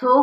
100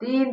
3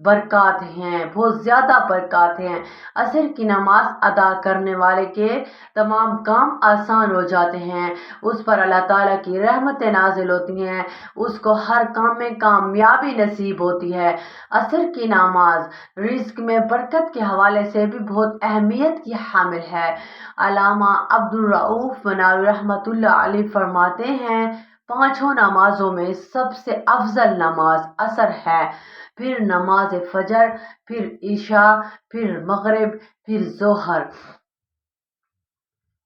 برکات ہیں، بہت زیادہ برکات ہیں۔ عصر کی نماز ادا کرنے والے کے تمام کام آسان ہو جاتے ہیں، اس پر اللہ تعالیٰ کی رحمتیں نازل ہوتی ہیں، اس کو ہر کام میں کامیابی نصیب ہوتی ہے۔ عصر کی نماز رزق میں برکت کے حوالے سے بھی بہت اہمیت کی حامل ہے۔ علامہ عبدالرؤف مناوی رحمۃ اللہ علیہ فرماتے ہیں، پانچوں نمازوں میں سب سے افضل نماز عصر ہے، پھر نماز فجر، پھر عشاء، پھر مغرب، پھر ظہر،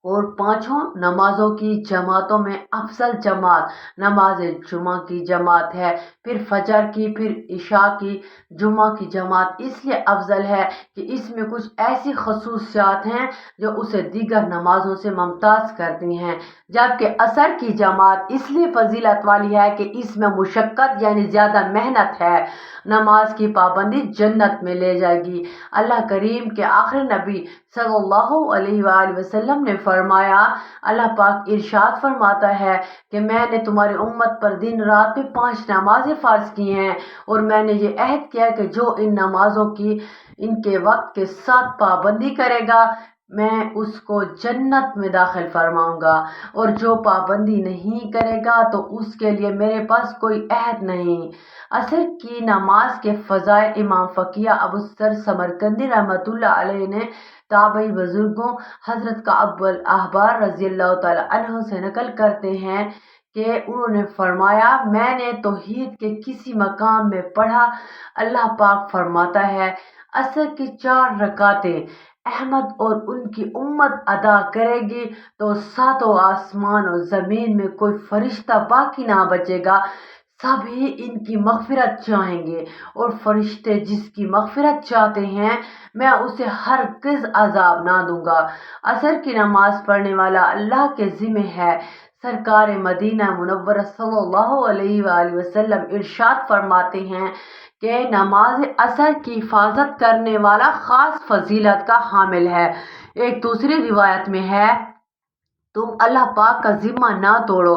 اور پانچوں نمازوں کی جماعتوں میں افضل جماعت نماز جمعہ کی جماعت ہے، پھر فجر کی، پھر عشاء کی۔ جمعہ کی جماعت اس لیے افضل ہے کہ اس میں کچھ ایسی خصوصیات ہیں جو اسے دیگر نمازوں سے ممتاز کرتی ہیں، جبکہ عصر کی جماعت اس لیے فضیلت والی ہے کہ اس میں مشقت یعنی زیادہ محنت ہے۔ نماز کی پابندی جنت میں لے جائے گی۔ اللہ کریم کے آخری نبی صلی اللہ علیہ وآلہ وسلم نے فرمایا، اللہ پاک ارشاد فرماتا ہے کہ میں نے تمہاری امت پر دن رات میں 5 نمازیں فرض کی ہیں، اور میں نے یہ عہد کیا کہ جو ان نمازوں کی ان کے وقت کے ساتھ پابندی کرے گا میں اس کو جنت میں داخل فرماؤں گا، اور جو پابندی نہیں کرے گا تو اس کے لیے میرے پاس کوئی عہد نہیں۔ عصر کی نماز کے فضائل امام فقیہ ابو السر سمرقندی رحمۃ اللہ علیہ نے تابعی بزرگوں حضرت کعب الاحبار رضی اللہ تعالیٰ عنہ سے نقل کرتے ہیں کہ انہوں نے فرمایا، میں نے توحید کے کسی مقام میں پڑھا، اللہ پاک فرماتا ہے، عصر کی 4 رکعتیں احمد اور ان کی امت ادا کرے گی تو 7 آسمان اور زمین میں کوئی فرشتہ باقی نہ بچے گا، سبھی ان کی مغفرت چاہیں گے، اور فرشتے جس کی مغفرت چاہتے ہیں میں اسے ہرگز عذاب نہ دوں گا۔ عصر کی نماز پڑھنے والا اللہ کے ذمہ ہے۔ سرکار مدینہ منورہ صلی اللہ علیہ وآلہ وسلم ارشاد فرماتے ہیں کہ نماز عصر کی حفاظت کرنے والا خاص فضیلت کا حامل ہے۔ ایک دوسری روایت میں ہے، تم اللہ پاک کا ذمہ نہ توڑو،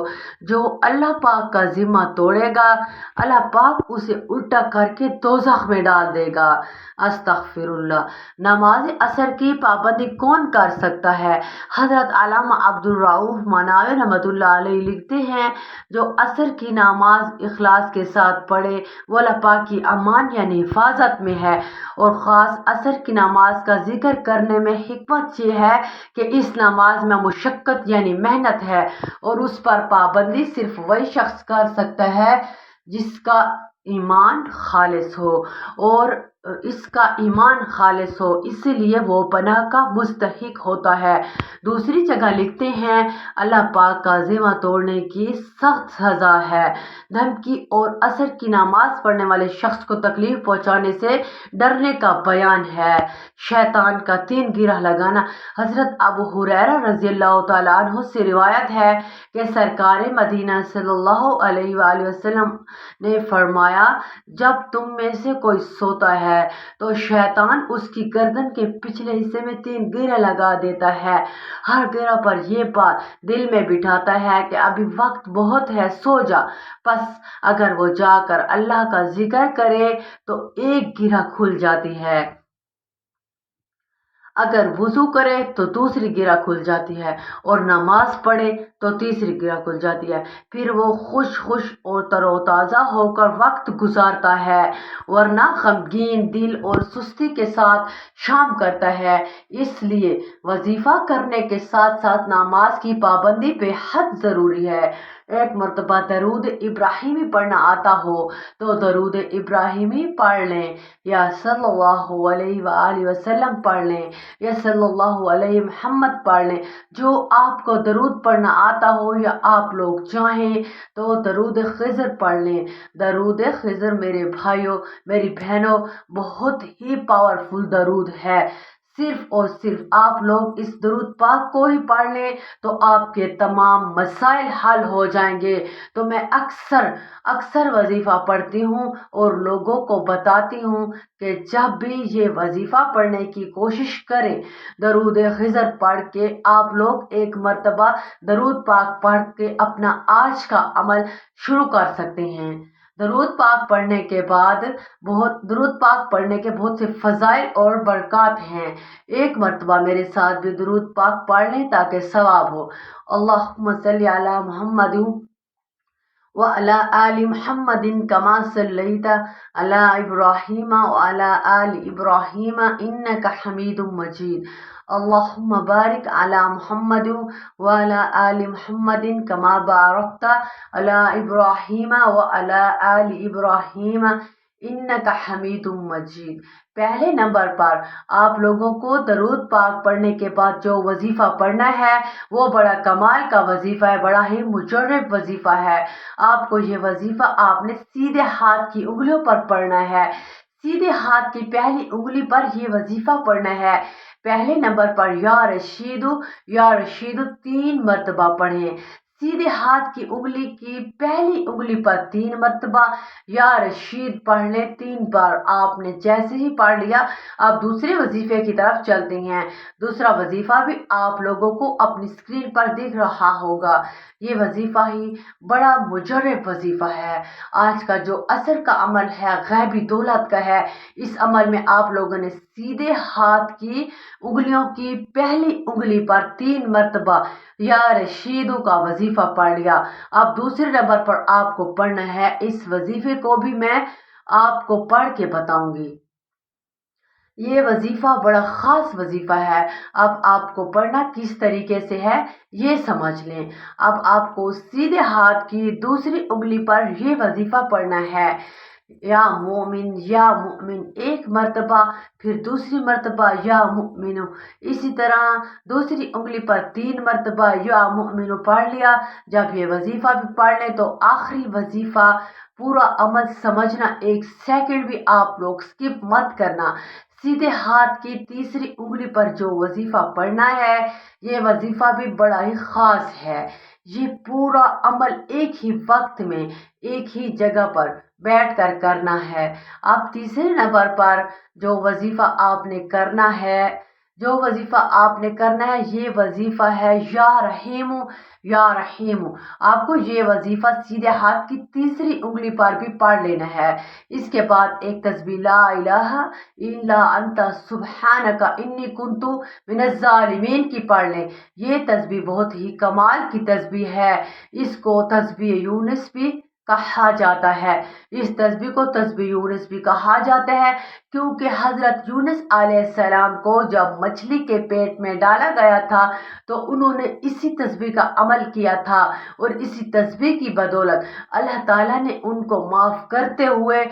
جو اللہ پاک کا ذمہ توڑے گا اللہ پاک اسے الٹا کر کے دوزخ میں ڈال دے گا۔ استغفر اللہ۔ نماز عصر کی پابندی کون کر سکتا ہے؟ حضرت علامہ عبدالرؤف مناوی رحمۃ اللہ علیہ لکھتے ہیں، جو عصر کی نماز اخلاص کے ساتھ پڑھے وہ اللہ پاک کی امان یعنی حفاظت میں ہے، اور خاص عصر کی نماز کا ذکر کرنے میں حکمت یہ ہے کہ اس نماز میں مشقت یعنی محنت ہے، اور اس پر پابندی صرف وہی شخص کر سکتا ہے جس کا ایمان خالص ہو، اور اس کا ایمان خالص ہو، اسی لیے وہ پناہ کا مستحق ہوتا ہے۔ دوسری جگہ لکھتے ہیں، اللہ پاک کا ذمہ توڑنے کی سخت سزا ہے، دھمکی اور عصر کی نماز پڑھنے والے شخص کو تکلیف پہنچانے سے ڈرنے کا بیان ہے۔ شیطان کا 3 گرہ لگانا۔ حضرت ابو ہریرہ رضی اللہ تعالیٰ عنہ سے روایت ہے کہ سرکار مدینہ صلی اللہ علیہ وآلہ وسلم نے فرمایا، جب تم میں سے کوئی سوتا ہے تو شیطان اس کی گردن کے پچھلے حصے میں 3 گرہ لگا دیتا ہے، ہر گرہ پر یہ بات دل میں بٹھاتا ہے کہ ابھی وقت بہت ہے، سو جا۔ پس اگر وہ جا کر اللہ کا ذکر کرے تو ایک گرہ کھل جاتی ہے، اگر وضو کرے تو دوسری گرہ کھل جاتی ہے، اور نماز پڑھے تو تیسری گرہ کھل جاتی ہے، پھر وہ خوش اور تر و تازہ ہو کر وقت گزارتا ہے، ورنہ غمگین دل اور سستی کے ساتھ شام کرتا ہے۔ اس لیے وظیفہ کرنے کے ساتھ ساتھ نماز کی پابندی بے حد ضروری ہے۔ ایک مرتبہ درود ابراہیمی پڑھنا آتا ہو تو درود ابراہیمی پڑھ لیں، یا صلی اللہ علیہ وآلہ وسلم پڑھ لیں، یا صلی اللہ علیہ محمد پڑھ لیں۔ جو آپ کو درود پڑھنا آتا ہو یا آپ لوگ چاہیں تو درود خضر پڑھ لیں۔ درود خضر میرے بھائیوں، میری بہنوں، بہت ہی پاورفل درود ہے۔ صرف اور صرف آپ لوگ اس درود پاک کو ہی پڑھ لیں تو آپ کے تمام مسائل حل ہو جائیں گے۔ تو میں اکثر وظیفہ پڑھتی ہوں اور لوگوں کو بتاتی ہوں کہ جب بھی یہ وظیفہ پڑھنے کی کوشش کریں، درود خضر پڑھ کے آپ لوگ ایک مرتبہ درود پاک پڑھ کے اپنا آج کا عمل شروع کر سکتے ہیں۔ درود پاک پڑھنے کے بعد درود پاک پڑھنے کے بہت سے فضائل اور برکات ہیں۔ ایک مرتبہ میرے ساتھ بھی درود پاک پڑھ لیں تاکہ ثواب ہو۔ اللہم صلی علی محمد وعلى آل محمد كما صليت على إبراهيم وعلى آل إبراهيم إنك حميد مجيد اللهم بارك على محمد وعلى آل محمد كما باركت على إبراهيم وعلى آل إبراهيم إنك حميد مجيد۔ پہلے نمبر پر آپ لوگوں کو درود پاک پڑھنے کے بعد جو وظیفہ پڑھنا ہے وہ بڑا کمال کا وظیفہ ہے، بڑا ہی مجرب وظیفہ ہے۔ آپ کو یہ وظیفہ آپ نے سیدھے ہاتھ کی انگلیوں پر پڑھنا ہے، سیدھے ہاتھ کی پہلی انگلی پر یہ وظیفہ پڑھنا ہے۔ پہلے نمبر پر یا رشید 3 مرتبہ پڑھیں۔ سیدھے ہاتھ کی انگلی کی پہلی انگلی پر 3 مرتبہ یا رشید پڑھ لیں 3 بار۔ آپ نے جیسے ہی پڑھ لیا آپ دوسرے وظیفے کی طرف چلتے ہیں۔ دوسرا وظیفہ بھی آپ لوگوں کو اپنی اسکرین پر دکھ رہا ہوگا۔ یہ وظیفہ ہی بڑا مجرب وظیفہ ہے۔ آج کا جو عصر کا عمل ہے غیبی دولت کا ہے، اس عمل میں آپ لوگوں نے سیدھے ہاتھ کی انگلیوں کی پہلی انگلی پر 3 مرتبہ یا رشیدو کا وظیفہ پڑھ لیا۔ اب دوسرے نمبر پر آپ کو پڑھنا ہے، اس وظیفے کو بھی میں آپ کو پڑھ کے بتاؤں گی۔ یہ وظیفہ بڑا خاص وظیفہ ہے۔ اب آپ کو پڑھنا کس طریقے سے ہے یہ سمجھ لیں۔ اب آپ کو سیدھے ہاتھ کی دوسری انگلی پر یہ وظیفہ پڑھنا ہے، یا مومن 1 مرتبہ، پھر دوسری مرتبہ یا مومن، اسی طرح دوسری انگلی پر 3 مرتبہ یا مومن پڑھ لیا۔ جب یہ وظیفہ بھی پڑھ لیں تو آخری وظیفہ پورا عمل سمجھنا، 1 سیکنڈ بھی آپ لوگ سکپ مت کرنا۔ سیدھے ہاتھ کی تیسری انگلی پر جو وظیفہ پڑھنا ہے یہ وظیفہ بھی بڑا ہی خاص ہے۔ یہ پورا عمل ایک ہی وقت میں ایک ہی جگہ پر بیٹھ کر کرنا ہے۔ اب تیسرے نمبر پر جو وظیفہ آپ نے کرنا ہے یہ وظیفہ ہے یا رحیم۔ آپ کو یہ وظیفہ سیدھے ہاتھ کی تیسری انگلی پر بھی پڑھ لینا ہے۔ اس کے بعد ایک تسبیح لا الہ الا انت سبحانک انی کنت من الظالمین کی پڑھ لیں۔ یہ تسبیح بہت ہی کمال کی تسبیح ہے۔ اس کو تسبیح یونس بھی کہا جاتا ہے۔ اس تسبیح کو تسبیح یونس بھی کہا جاتا ہے کیونکہ حضرت یونس علیہ السلام کو جب مچھلی کے پیٹ میں ڈالا گیا تھا تو انہوں نے اسی تسبیح کا عمل کیا تھا، اور اسی تسبیح کی بدولت اللہ تعالیٰ نے ان کو معاف کرتے ہوئے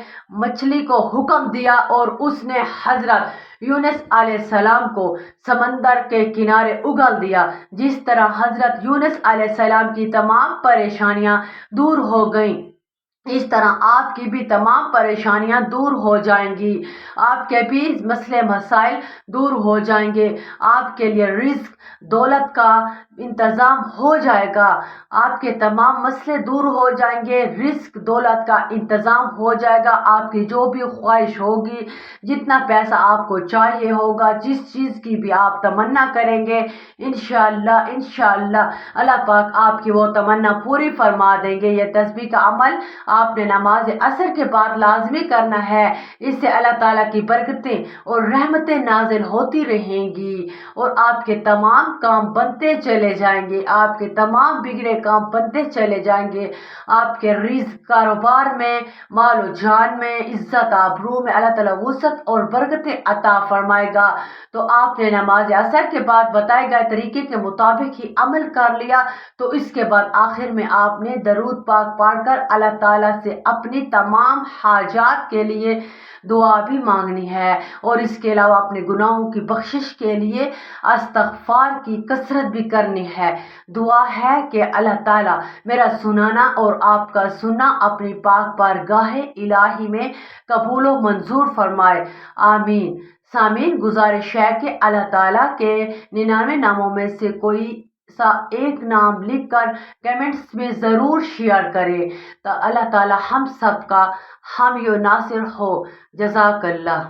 مچھلی کو حکم دیا اور اس نے حضرت یونس علیہ السلام کو سمندر کے کنارے اگل دیا۔ جس طرح حضرت یونس علیہ السلام کی تمام پریشانیاں دور ہو گئیں، اس طرح آپ کی بھی تمام پریشانیاں دور ہو جائیں گی، آپ کے بھی مسئلے مسائل دور ہو جائیں گے، آپ کے لیے رزق دولت کا انتظام ہو جائے گا، آپ کے تمام مسئلے دور ہو جائیں گے، رزق دولت کا انتظام ہو جائے گا، آپ کی جو بھی خواہش ہوگی، جتنا پیسہ آپ کو چاہیے ہوگا، جس چیز کی بھی آپ تمنا کریں گے، انشاءاللہ اللہ پاک آپ کی وہ تمنا پوری فرما دیں گے۔ یہ تسبیح کا عمل آپ نے نماز عصر کے بعد لازمی کرنا ہے، اس سے اللہ تعالیٰ کی برکتیں اور رحمتیں نازل ہوتی رہیں گی اور آپ کے تمام کام بنتے چلے جائیں گے، آپ کے تمام بگڑے کام بنتے چلے جائیں گے، آپ کے رزق، کاروبار میں، مال و جان میں، عزت آبرو میں اللہ تعالیٰ وسعت اور برکتیں عطا فرمائے گا۔ تو آپ نے نماز عصر کے بعد بتائے گئے طریقے کے مطابق ہی عمل کر لیا، تو اس کے بعد آخر میں آپ نے درود پاک پڑھ کر اللہ تعالیٰ سے اپنی تمام حاجات کے لیے دعا بھی مانگنی ہے، اور اس کے علاوہ اپنے گناہوں کی بخشش کے لیے استغفار کی کثرت بھی کرنی ہے۔ دعا ہے کہ اللہ تعالیٰ میرا سنانا اور آپ کا سننا اپنی پاک بارگاہ الہی میں قبول و منظور فرمائے، آمین۔ سامعین، گزارش ہے کہ اللہ تعالیٰ کے 99 ناموں میں سے کوئی سا ایک نام لکھ کر کمنٹس میں ضرور شیئر کرے تو اللہ تعالیٰ ہم سب کا حامی و ناصر ہو۔ جزاک اللہ۔